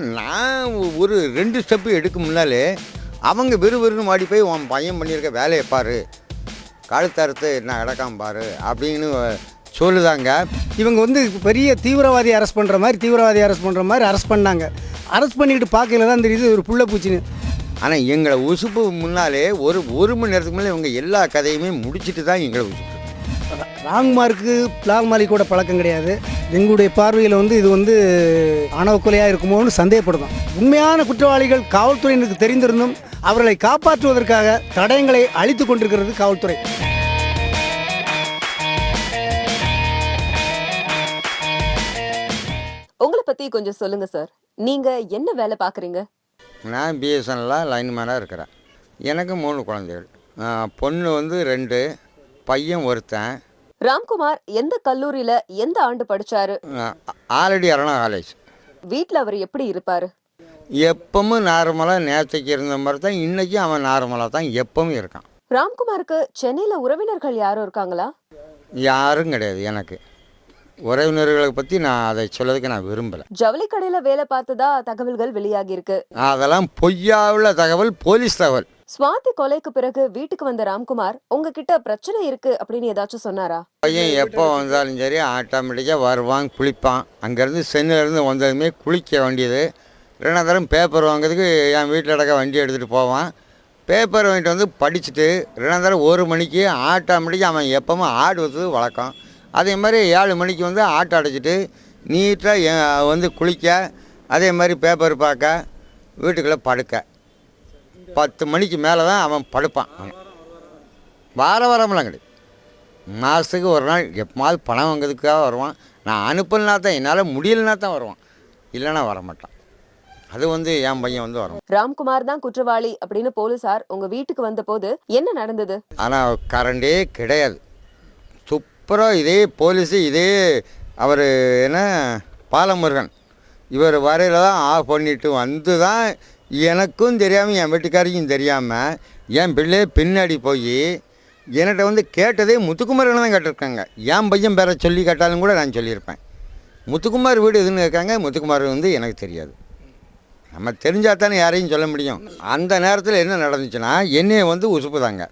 நான் ஒரு 2 ஸ்டெப்பு எடுக்க முன்னாலே அவங்க விறுவிறுன்னு மாடி போய் உன் பையன் பண்ணியிருக்க வேலையை பாரு, கழுத்தறுத்து என்ன கிடக்காம பாரு அப்படின்னு சொல்லுதாங்க. இவங்க வந்து பெரிய தீவிரவாதி அரெஸ்ட் பண்ணுற மாதிரி அரெஸ்ட் பண்ணாங்க. அரெஸ்ட் பண்ணிக்கிட்டு பார்க்கல தான் தெரியுது ஒரு புள்ள பூச்சின்னு. ஆனால் எங்களை உசுப்பு முன்னாலே ஒரு மணி நேரத்துக்கு மேலே இவங்க எல்லா கதையுமே முடிச்சுட்டு தான் எங்களை உசுப்பு. ராங்மார்க்கு பிளாக்மாலி கூட பழக்கம் கிடையாது. எங்களுடைய பார்வையில் வந்து இது வந்து ஆணவ கொலையாக இருக்குமோன்னு சந்தேகப்படுதோம். உண்மையான குற்றவாளிகள் காவல்துறையினருக்கு தெரிந்திருந்தும் அவர்களை காப்பாற்றுவதற்காக தடயங்களை அழித்து கொண்டிருக்கிறது காவல்துறை. உங்களை பற்றி கொஞ்சம் சொல்லுங்கள் சார். நீங்கள் என்ன வேலை பார்க்குறீங்க? நான் பிஎஸ்என்எல்ல லைன்மேனாக இருக்கிறேன். எனக்கு 3 குழந்தைகள். பொண்ணு வந்து 2, பையன் ஒருத்தன். ராம்குமார் எந்த கல்லூரியில எந்த ஆண்டு படிச்சாரு? Already அரணா college. வீட்டில் அவர் எப்படி இருப்பாரு? எப்பவும் நார்மலாக நேற்றுக்கு இருந்த மாதிரி தான் இன்றைக்கும் அவன் நார்மலாக தான் எப்பவும் இருக்கான். ராம்குமாருக்கு சென்னையில் உறவினர்கள் யாரும் இருக்காங்களா? யாரும் கிடையாது. எனக்கு உறவினர்களை பற்றி நான் அதை சொல்லதுக்கு நான் விரும்பலை. ஜவுளி கடையில் வேலை பார்த்ததா தகவல்கள் வெளியாகி இருக்கு. அதெல்லாம் பொய்யாவுள்ள தகவல், போலீஸ் தகவல். சுவாதி கொலைக்கு பிறகு வீட்டுக்கு வந்த ராம்குமார் உங்ககிட்ட பிரச்சனை இருக்கு அப்படின்னு ஏதாச்சும் சொன்னாரா? பையன் எப்போ வந்தாலும் சரி ஆட்டோமேட்டிக்காக வருவான், குளிப்பான். அங்கேருந்து சென்னையிலேருந்து வந்ததுமே குளிக்க வேண்டியது. 2 தரம் பேப்பர் வாங்கிறதுக்கு என் வீட்டில் இடக்க வண்டி எடுத்துகிட்டு போவான். பேப்பர் வாங்கிட்டு வந்து படிச்சுட்டு 2 தரம் 1 மணிக்கு ஆட்டோமேட்டிக்காக அவன் எப்பவும் ஆடு வச்சது வழக்கம். அதே மாதிரி 7 மணிக்கு வந்து ஆட்டோ அடைச்சிட்டு நீட்டாக வந்து குளிக்க, அதே மாதிரி பேப்பர் பார்க்க, வீட்டுக்குள்ளே படுக்க 10 மணிக்கு மேலே தான் அவன் படுப்பான். வாரம்லாம் கிடையாது. மாதத்துக்கு ஒரு நாள் எப்போது பணம் வாங்கிறதுக்காக வருவான். நான் அனுப்பலனா தான், என்னால் முடியலனா தான் வருவான், இல்லைன்னா வரமாட்டான். அது வந்து என் பையன் வந்து வரும். ராம்குமார் தான் குற்றவாளி அப்படின்னு போலீசார் உங்கள் வீட்டுக்கு வந்த போது என்ன நடந்தது? ஆனால் கரண்டே கிடையாது. சூப்பராக இதே போலீஸு, இதே அவர் என்ன பாலமுருகன் இவர் வரையில் தான் ஆஃப் பண்ணிட்டு வந்து தான் எனக்கும் தெரியாமல் என் வீட்டுக்காரிக்கும் தெரியாமல் என் பிள்ளையே பின்னாடி போய் என்கிட்ட வந்து கேட்டதே முத்துக்குமாரனை தான் கேட்டிருக்காங்க. என் பையன் பேரை சொல்லி கேட்டாலும் கூட நான் சொல்லியிருப்பேன். முத்துக்குமார் வீடு எதுன்னு கேட்காங்க. முத்துக்குமார் வந்து எனக்கு தெரியாது. நம்ம தெரிஞ்சால் தானே யாரையும் சொல்ல முடியும். அந்த நேரத்தில் என்ன நடந்துச்சுன்னா என்னையை வந்து உசுப்புதாங்க.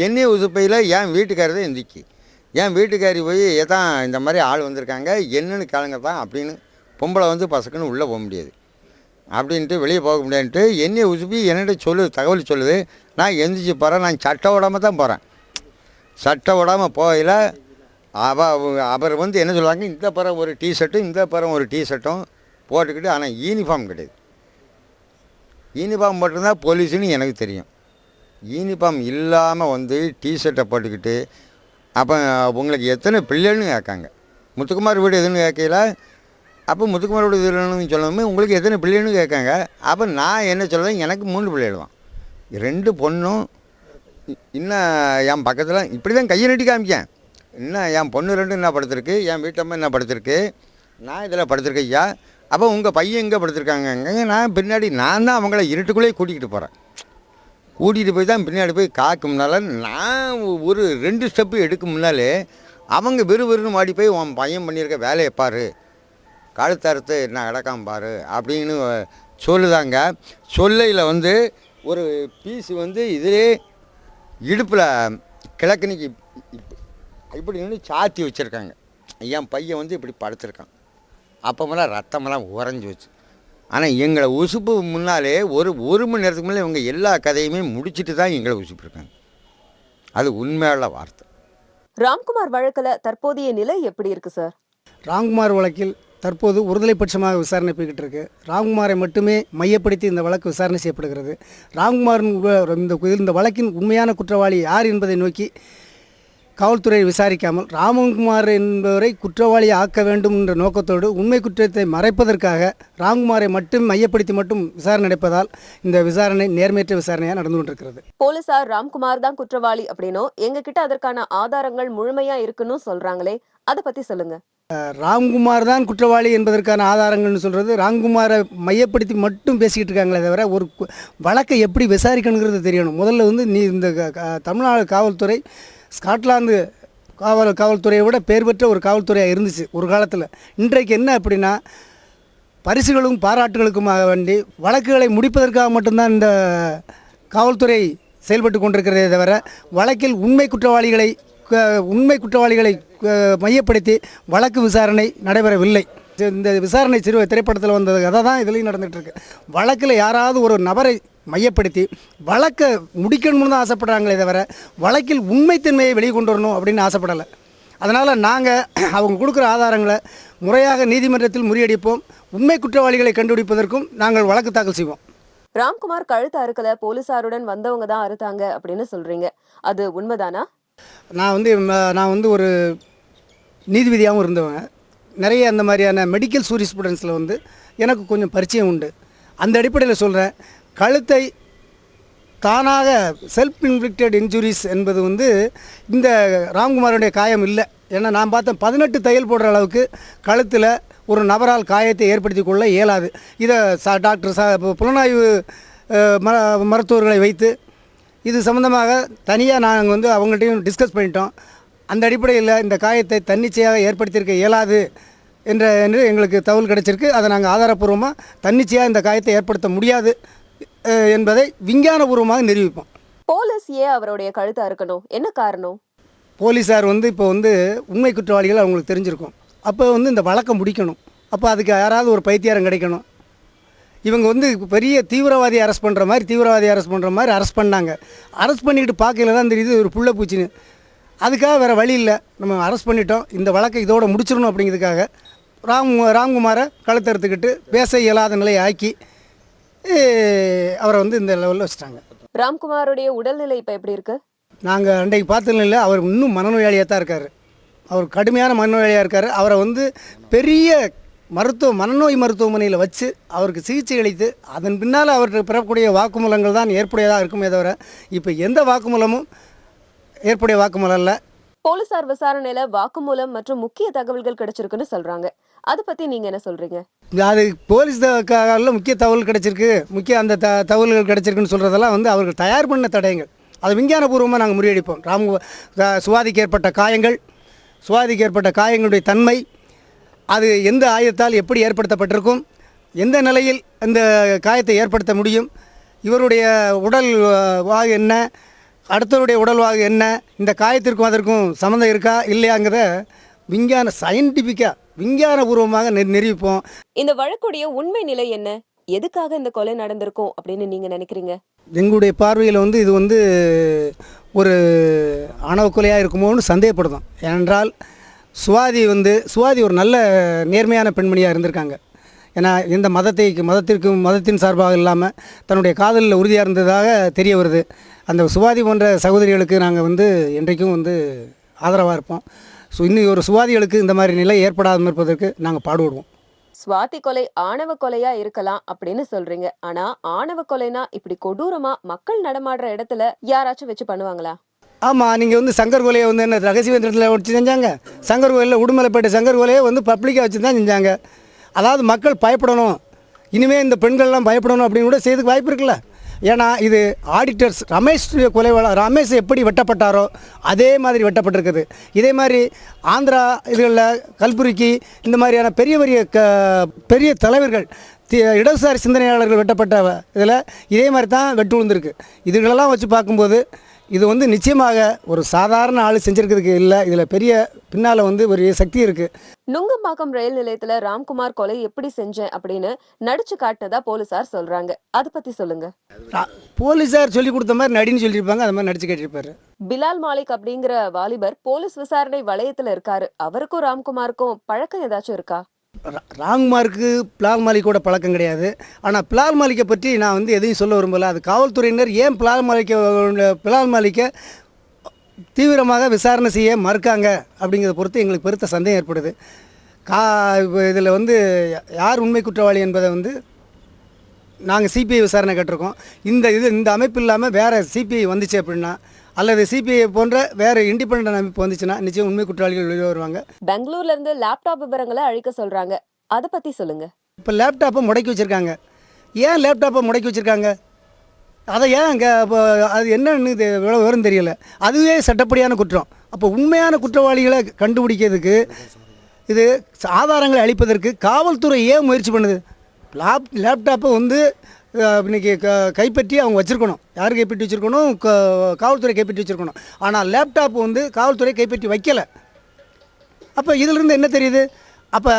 என்னையை உசுப்பையில் என் வீட்டுக்காரி தான் எந்திக்கி, என் வீட்டுக்காரி போய் ஏதான் இந்த மாதிரி ஆள் வந்திருக்காங்க என்னன்னு கேளுங்க தான் அப்படின்னு. பொம்பளை வந்து பசக்குன்னு உள்ளே போக முடியாது அப்படின்ட்டு, வெளியே போக முடியாதுன்ட்டு என்னையை உசுப்பி என்னிட்ட சொல்லுது, தகவல் சொல்லுது. நான் எந்திரிச்சு போகிறேன். நான் சட்டை விடாமல் தான் போகிறேன். சட்டை விடாமல் போகையில் அவர் வந்து என்ன சொல்லுவாங்க, இந்த பறம் ஒரு டிஷர்ட்டும் இந்த பறம் ஒரு டிஷர்ட்டும் போட்டுக்கிட்டு, ஆனால் யூனிஃபார்ம் கிடையாது. யூனிஃபார்ம் போட்டிருந்தா போலீஸுன்னு எனக்கு தெரியும். யூனிஃபார்ம் இல்லாமல் வந்து டிஷர்ட்டை போட்டுக்கிட்டு, அப்போ உங்களுக்கு எத்தனை பிள்ளைன்னு கேட்காங்க. முத்துக்குமார் வீடு எதுன்னு கேட்கல. அப்போ முத்துக்குமார் வீடு எதுன்னு சொல்லாமல் உங்களுக்கு எத்தனை பிள்ளைன்னு கேட்காங்க. அப்போ நான் என்ன சொல்கிறேன், எனக்கு 3 பிள்ளைகள் தான். 2 பொண்ணும் இன்னும் என் பக்கத்தில் இப்படி தான் கையை நட்டி காமிக்கேன். இன்னும் என் பொண்ணு 2 என்ன படுத்திருக்கு, என் வீட்டம்மா என்ன படுத்திருக்கு, நான் இதில் படுத்திருக்கேன் ஐயா. அப்போ உங்கள் பையன் எங்கே படுத்திருக்காங்க. நான் பின்னாடி நான் தான் அவங்கள இருட்டுக்குள்ளேயே கூட்டிகிட்டு போகிறேன். கூட்டிகிட்டு போய் தான் பின்னாடி போய் காக்க முன்னால் நான் ஒரு 2 ஸ்டெப்பு எடுக்க முன்னாலே அவங்க விறுவிறுன்னு மாடி போய் உன் பையன் பண்ணியிருக்க வேலையை பாரு, கழுத்தறுத்து என்ன கிடக்காம பாரு அப்படின்னு சொல்லுதாங்க. சொல்லையில் வந்து ஒரு பீஸு வந்து இதிலே இடுப்பில் கிழக்கணிக்கு இப்படி நின்று சாத்தி வச்சுருக்காங்க. என் பையன் வந்து இப்படி படுத்திருக்கான். அப்போமெல்லாம் ரத்தமெல்லாம் உறைஞ்சி வச்சு. ஆனால் எங்களை உசுப்பு முன்னாலே ஒரு மணி நேரத்துக்கு மேலே இவங்க எல்லா கதையுமே முடிச்சுட்டு தான் எங்களை உசுப்பிருக்காங்க. அது உண்மையான வார்த்தை. ராம்குமார் வழக்கில் தற்போதைய நிலை எப்படி இருக்கு சார்? ராம்குமார் வழக்கில் தற்போது ஒருதலைப்பட்சமாக விசாரணை போய்கிட்டு இருக்கு. ராம்குமாரை மட்டுமே மையப்படுத்தி இந்த வழக்கு விசாரணை செய்யப்படுகிறது. ராம்குமாரின் இந்த வழக்கின் உண்மையான குற்றவாளி யார் என்பதை நோக்கி காவல்துறை விசாரிக்காமல் ராம்குமார் என்பவரை குற்றவாளியை ஆக்க வேண்டும் என்ற நோக்கத்தோடு உண்மை குற்றத்தை மறைப்பதற்காக ராம்குமாரை மட்டும் மையப்படுத்தி மட்டும் விசாரணை நடப்பதால் இந்த விசாரணை நேர்மையற்ற விசாரணையாக நடந்து கொண்டிருக்கிறது. போலீசார் ராம்குமார் தான் குற்றவாளி அப்படின்னும் எங்ககிட்ட அதற்கான ஆதாரங்கள் முழுமையா இருக்குன்னு சொல்றாங்களே, அதை பத்தி சொல்லுங்க. ராம்குமார் தான் குற்றவாளி என்பதற்கான ஆதாரங்கள்னு சொல்கிறது ராம்குமாரை மையப்படுத்தி மட்டும் பேசிக்கிட்டு இருக்காங்களே தவிர ஒரு வழக்கை எப்படி விசாரிக்கணுங்கிறது தெரியணும். முதல்ல வந்து இந்த தமிழ்நாடு காவல்துறை ஸ்காட்லாந்து காவல்துறையை விட பேர் பெற்ற ஒரு காவல்துறையாக இருந்துச்சு ஒரு காலத்தில். இன்றைக்கு என்ன அப்படின்னா பரிசுகளும் பாராட்டுகளுக்குமாக வேண்டி வழக்குகளை முடிப்பதற்காக மட்டும்தான் இந்த காவல்துறை செயல்பட்டு கொண்டிருக்கிறதே தவிர வழக்கில் உண்மை குற்றவாளிகளை மையப்படுத்தி வழக்கு விசாரணை நடைபெறவில்லை. இந்த விசாரணை திரைப்படத்தில் வந்தது கதை தான் இதுலேயும் நடந்துகிட்ருக்கு. வழக்கில் யாராவது ஒரு நபரை மையப்படுத்தி வழக்கை முடிக்கணும்னு தான் ஆசைப்படுறாங்களே தவிர வழக்கில் உண்மைத்தன்மையை வெளியே கொண்டு வரணும் அப்படின்னு ஆசைப்படலை. அதனால் நாங்கள் அவங்க கொடுக்குற ஆதாரங்களை முறையாக நீதிமன்றத்தில் முறியடிப்போம். உண்மை குற்றவாளிகளை கண்டுபிடிப்பதற்கும் நாங்கள் வழக்கு தாக்கல் செய்வோம். ராம்குமார் கழுத்து அறுக்கல, போலீசாருடன் வந்தவங்க தான் அறுத்தாங்க அப்படின்னு சொல்றீங்க, அது உண்மைதானா? நான் வந்து ஒரு நீதிபதியாகவும் இருந்தவங்க. நிறைய அந்த மாதிரியான மெடிக்கல் ஜூரிஸ்ப்ருடென்ஸில் வந்து எனக்கு கொஞ்சம் பரிச்சயம் உண்டு. அந்த அடிப்படையில் சொல்கிறேன், கழுத்தை தானாக செல்ஃப் இன்ஃப்ளிக்டட் இன்ஜுரிஸ் என்பது வந்து இந்த ராம்குமாருடைய காயம் இல்லை. ஏன்னா நான் பார்த்தேன் 18 தையல் போடுற அளவுக்கு கழுத்தில் ஒரு நபரால் காயத்தை ஏற்படுத்தி கொள்ள இயலாது. இதை டாக்டர் புலனாய்வு மருத்துவர்களை வைத்து இது சம்மந்தமாக தனியாக நாங்கள் வந்து அவங்கள்ட்டையும் டிஸ்கஸ் பண்ணிட்டோம். அந்த அடிப்படையில் இந்த காயத்தை தன்னிச்சையாக ஏற்படுத்தியிருக்க இயலாது என்று எங்களுக்கு தகவல் கிடைச்சிருக்கு. அதை நாங்கள் ஆதாரப்பூர்வமாக தன்னிச்சையாக இந்த காயத்தை ஏற்படுத்த முடியாது என்பதை விஞ்ஞானபூர்வமாக நிரூபிப்போம். போலீஸ் ஏன் அவருடைய கழுத்தை அறுக்கணும்? என்ன காரணம்? போலீஸார் வந்து இப்போ வந்து உண்மை குற்றவாளிகள் அவங்களுக்கு தெரிஞ்சிருக்கும். அப்போ வந்து இந்த வழக்கை முடிக்கணும். அப்போ அதுக்கு யாராவது ஒரு பைத்தியாரம் கிடைக்கணும். இவங்க வந்து பெரிய தீவிரவாதியை அரெஸ்ட் பண்ணுற மாதிரி அரெஸ்ட் பண்ணாங்க. அரெஸ்ட் பண்ணிக்கிட்டு பார்க்கல தான் தெரியுது ஒரு புள்ள பூச்சின்னு. அதுக்காக வேறு வழி இல்லை, நம்ம அரெஸ்ட் பண்ணிட்டோம், இந்த வழக்கை இதோட முடிச்சிடணும் அப்படிங்கிறதுக்காக ராம்குமாரை கழுத்தறுத்துக்கிட்டு பேச இயலாத நிலையை ஆக்கி அவரை வந்து இந்த லெவலில் வச்சுட்டாங்க. ராம்குமாருடைய உடல்நிலை இப்போ எப்படி இருக்கு? நாங்கள் அன்றைக்கு பார்த்ததுல இல்லை, அவர் இன்னும் மனநோயாளியாக தான் இருக்கார். அவர் கடுமையான மனநோயாளியாக இருக்கார். அவரை வந்து பெரிய மனநோய் மருத்துவமனையில் வச்சு அவருக்கு சிகிச்சை அளித்து அதன் பின்னால் அவருக்கு பெறக்கூடிய வாக்குமூலங்கள் தான் ஏற்புடையதாக இருக்குமே தவிர இப்போ எந்த வாக்குமூலமும் ஏற்புடைய வாக்குமூலம் இல்லை. போலீசார் விசாரணையில வாக்குமூலம் மற்றும் முக்கிய தகவல்கள் கிடைச்சிருக்குன்னு சொல்றாங்க, அதை பத்தி நீங்க என்ன சொல்றீங்க? அது போலீஸ் முக்கிய தகவல் கிடைச்சிருக்கு, அந்த தகவல்கள் கிடைச்சிருக்குன்னு சொல்றதெல்லாம் வந்து அவர்கள் தயார் பண்ண தடயங்கள். அது விஞ்ஞானபூர்வமாக நாங்கள் முறியடிப்போம். சுவாதிக்கு ஏற்பட்ட காயங்களுடைய தன்மை, அது எந்த ஆயுதத்தால் எப்படி ஏற்படுத்தப்பட்டிருக்கும், எந்த நிலையில் இந்த காயத்தை ஏற்படுத்த முடியும், இவருடைய உடல் வாகு என்ன, அடுத்தவருடைய உடல்வாகு என்ன, இந்த காயத்திற்கும் அதற்கும் சம்மந்தம் இருக்கா இல்லையாங்கிறத விஞ்ஞானபூர்வமாக நிரூபிப்போம். இந்த வழக்குடைய உண்மை நிலை என்ன? எதுக்காக இந்த கொலை நடந்திருக்கும் அப்படின்னு நீங்க நினைக்கிறீங்க? எங்களுடைய பார்வையில் வந்து இது வந்து ஒரு ஆணவ கொலையாக இருக்குமோன்னு சந்தேகப்படுதோம். ஏனென்றால் சுவாதி ஒரு நல்ல நேர்மையான பெண்மணியாக இருந்திருக்காங்க. ஏன்னா எந்த மதத்தின் சார்பாக இல்லாமல் தன்னுடைய காதலில் உறுதியாக இருந்ததாக தெரிய வருது. அந்த சுவாதி போன்ற சகோதரிகளுக்கு நாங்கள் வந்து என்றைக்கும் வந்து ஆதரவாக இருப்போம். இன்னும் ஒரு சுவாதிகளுக்கு இந்த மாதிரி நிலை ஏற்படாமல் இருப்பதற்கு நாங்கள் பாடுபடுவோம். சுவாதி கொலை ஆணவ கொலையா இருக்கலாம் அப்படின்னு சொல்றீங்க, ஆனா ஆணவ கொலைனா இப்படி கொடூரமா மக்கள் நடமாடுற இடத்துல யாராச்சும் வச்சு பண்ணுவாங்களா? ஆமாம், நீங்கள் வந்து சங்கர் கொலையை வந்து என்ன ரகசியத்தில் வச்சு செஞ்சாங்க. சங்கர் கோயிலில் உடுமலைப்பேட்டை சங்கர் கொலையை வந்து பப்ளிக்காக வச்சு தான் செஞ்சாங்க. அதாவது மக்கள் பயப்படணும், இனிமேல் இந்த பெண்கள்லாம் பயப்படணும் அப்படின்னு கூட செய்யறதுக்கு வாய்ப்பு இருக்குல்ல. ஏன்னா இது ஆடிட்டர்ஸ் ரமேஷ் எப்படி வெட்டப்பட்டாரோ அதே மாதிரி வெட்டப்பட்டிருக்குது. இதே மாதிரி ஆந்திரா இதுகளில் கல்புரிக்கு இந்த மாதிரியான பெரிய தலைவர்கள் இடதுசாரி சிந்தனையாளர்கள் வெட்டப்பட்ட இதில் இதே மாதிரி தான் வெட்டு விழுந்திருக்கு. இதுகளெல்லாம் வச்சு பார்க்கும்போது இது வந்து நிச்சயமாக ஒரு சாதாரண ஆள் செஞ்சிருக்கிறதுக்கு இல்லை, இதில் பெரிய பின்னால் வந்து ஒரு சக்தி இருக்குது. நுங்கம்பாக்கம் ரயில் நிலையத்தில் ராம்குமார் கொலை எப்படி செஞ்சேன் அப்படின்னு நடிச்சு காட்டினதா போலீசார் சொல்றாங்க, அதை பத்தி சொல்லுங்க. போலீசார் சொல்லி கொடுத்த மாதிரி நடின்னு சொல்லியிருப்பாங்க, அது மாதிரி நடிச்சு கேட்டிருப்பாரு. பிலால் மாலிக் அப்படிங்கிற வாலிபர் போலீஸ் விசாரணை வளையத்துல இருக்காரு, அவருக்கும் ராம்குமாருக்கும் பழக்கம் ஏதாச்சும் இருக்கா? ராம்குமாருக்கு பிலால் மாலிக்கோட பழக்கம் கிடையாது. ஆனால் பிலால் மாலிக்கை பற்றி நான் வந்து எதையும் சொல்ல விரும்பலை. அது காவல்துறையினர் ஏன் பிலால் மாலிக்கை தீவிரமாக விசாரணை செய்ய மறுக்காங்க அப்படிங்கிறத பொறுத்து எங்களுக்கு பெருத்த சந்தேகம் ஏற்படுது. இதில் வந்து யார் உண்மை குற்றவாளி என்பதை வந்து நாங்கள் சிபிஐ விசாரணை கேட்டிருக்கோம். இந்த அமைப்பு இல்லாமல் வேறு சிபிஐ வந்துச்சு அப்படின்னா, அல்லது சிபிஐ போன்ற வேறு இண்டிபெண்டன்ட் அமைப்பு வந்துச்சுன்னா நிச்சயம் உண்மை குற்றவாளிகள் வெளியே வருவாங்க. பெங்களூர்ல இருந்து லேப்டாப் விவரங்களை அழிக்க சொல்றாங்க, அதை பற்றி சொல்லுங்க. இப்போ லேப்டாப்பை முடக்கி வச்சுருக்காங்க. ஏன் லேப்டாப்பை முடக்கி வச்சுருக்காங்க? அதை ஏன் அங்கே அது என்னன்னு இது எவ்வளோ விவரம் தெரியலை. அதுவே சட்டப்படியான குற்றம். அப்போ உண்மையான குற்றவாளிகளை கண்டுபிடிக்கிறதுக்கு இது ஆதாரங்களை அளிப்பதற்கு காவல்துறை ஏன் முயற்சி பண்ணுது? லேப்டாப்பை வந்து இன்றைக்கி கைப்பற்றி அவங்க வச்சுருக்கணும். யார் கைப்பற்றி வச்சுருக்கணும்? காவல்துறை கைப்பற்றி வச்சுருக்கணும். ஆனால் லேப்டாப் வந்து காவல்துறை கைப்பற்றி வைக்கலை. அப்போ இதிலிருந்து என்ன தெரியுது? அப்போ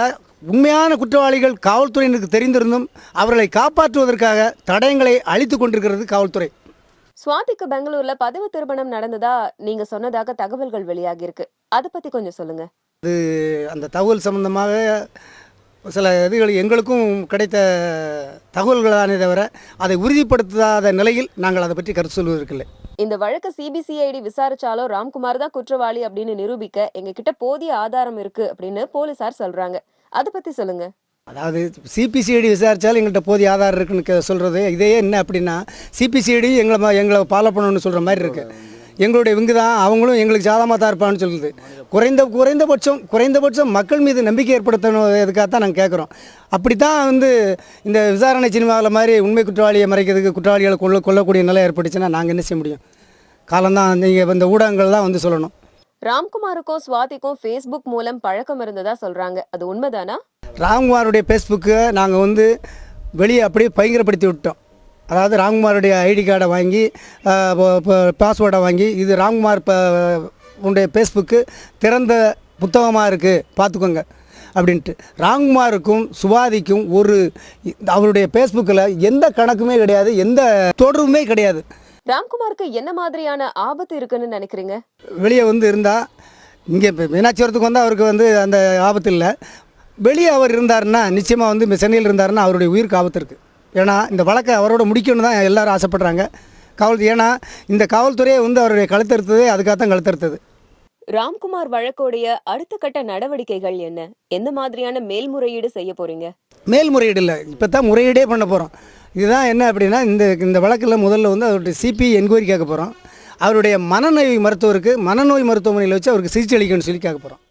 உண்மையான குற்றவாளிகள் காவல்துறையினருக்கு தெரிந்திருந்தும் அவர்களை காப்பாற்றுவதற்காக தடயங்களை அழித்து கொண்டிருக்கிறது காவல்துறை. சுவாதிக்கு பெங்களூர்ல பதவி திருமணம் நடந்ததா நீங்க சொன்னதாக தகவல்கள் வெளியாகி இருக்கு. அதை பத்தி கொஞ்சம் சொல்லுங்க. அந்த தகவல் சம்பந்தமாக சில இதுகள் எங்களுக்கும் கிடைத்த தகவல்களானே தவிர அதை உறுதிப்படுத்தாத நிலையில் நாங்கள் அதை பற்றி கருத்து சொல்வதற்கில்லை. இந்த வழக்கை சிபிசிஐடி விசாரிச்சாலும் ராம்குமார் தான் குற்றவாளி அப்படின்னு நிரூபிக்க எங்ககிட்ட போதிய ஆதாரம் இருக்கு அப்படின்னு போலீசார் சொல்றாங்க. அதை பத்தி சொல்லுங்க. அதாவது சிபிசிஐடி விசாரித்தாலும் எங்கள்கிட்ட போதிய ஆதாரம் இருக்குன்னு சொல்கிறது இதே என்ன அப்படின்னா, சிபிசிஐடி எங்களை ஃபாலோ பண்ணணும்னு சொல்கிற மாதிரி இருக்குது. எங்களுடைய இவங்க தான் அவங்களும் எங்களுக்கு சாதகமாக தான் இருப்பான்னு சொல்லுது. குறைந்தபட்சம் மக்கள் மீது நம்பிக்கை ஏற்படுத்தணும். இதுக்காகத்தான் நாங்கள் கேட்குறோம். அப்படி தான் வந்து இந்த விசாரணை சினிமாவில் மாதிரி உண்மை குற்றவாளியை மறைக்கிறதுக்கு குற்றவாளிகளை கொல்லக்கூடிய நிலை ஏற்பட்டுச்சுன்னா நாங்கள் என்ன செய்ய முடியும்? காலம்தான் நீங்கள் இந்த ஊடகங்கள் தான் வந்து சொல்லணும். ராம்குமாருக்கும் சுவாதிக்கும் ஃபேஸ்புக் மூலம் பழக்கம் இருந்ததா சொல்றாங்க. அது உண்மைதானா? ராம்குமாருடைய ஃபேஸ்புக்கை நாங்கள் வந்து வெளியே அப்படியே பயங்கரப்படுத்தி விட்டோம். அதாவது ராம்குமாருடைய ஐடி கார்டை வாங்கி பாஸ்வேர்டை வாங்கி இது ராம்குமார் உடைய ஃபேஸ்புக்கு திறந்த புத்தகமாக இருக்குது பார்த்துக்கோங்க அப்படின்ட்டு. ராம்குமாருக்கும் சுவாதிக்கும் அவருடைய ஃபேஸ்புக்கில் எந்த கணக்குமே கிடையாது, எந்த தொடர்புமே கிடையாது. ராம்குமாருக்கு என்ன மாதிரியான ஆபத்து இருக்குன்னு நினைக்கிறீங்க? வெளியே வந்து இருந்தால் இங்கே மீனாட்சிபுரத்துக்கு வந்து அவருக்கு வந்து அந்த ஆபத்து இல்லை. வெளியே அவர் இருந்தாருன்னா நிச்சயமாக வந்து சென்னையில் இருந்தாருன்னா அவருடைய உயிருக்கு ஆபத்து இருக்குது. ஏன்னா இந்த வழக்கை அவரோட முடிக்கணும்னு தான் எல்லோரும் ஆசைப்படுறாங்க. ஏன்னா இந்த காவல்துறையை வந்து அவருடைய கழுத்தறுத்ததே அதுக்காகத்தான் கழுத்தறுத்தது. ராம்குமார் வழக்கோடைய அடுத்த கட்ட நடவடிக்கைகள் என்ன? எந்த மாதிரியான மேல்முறையீடு செய்ய போறீங்க? மேல்முறையீடு இல்லை, இப்போ தான் முறையீடே பண்ண போகிறோம். இதுதான் என்ன அப்படின்னா, இந்த வழக்கில் முதல்ல வந்து அவருடைய சிபி என்கொயரி கேட்க போகிறோம். அவருடைய மனநோய் மருத்துவருக்கு மனநோய் மருத்துவமனையில் வச்சு அவருக்கு சிகிச்சை அளிக்கணும்னு சொல்லி கேட்க போகிறோம்.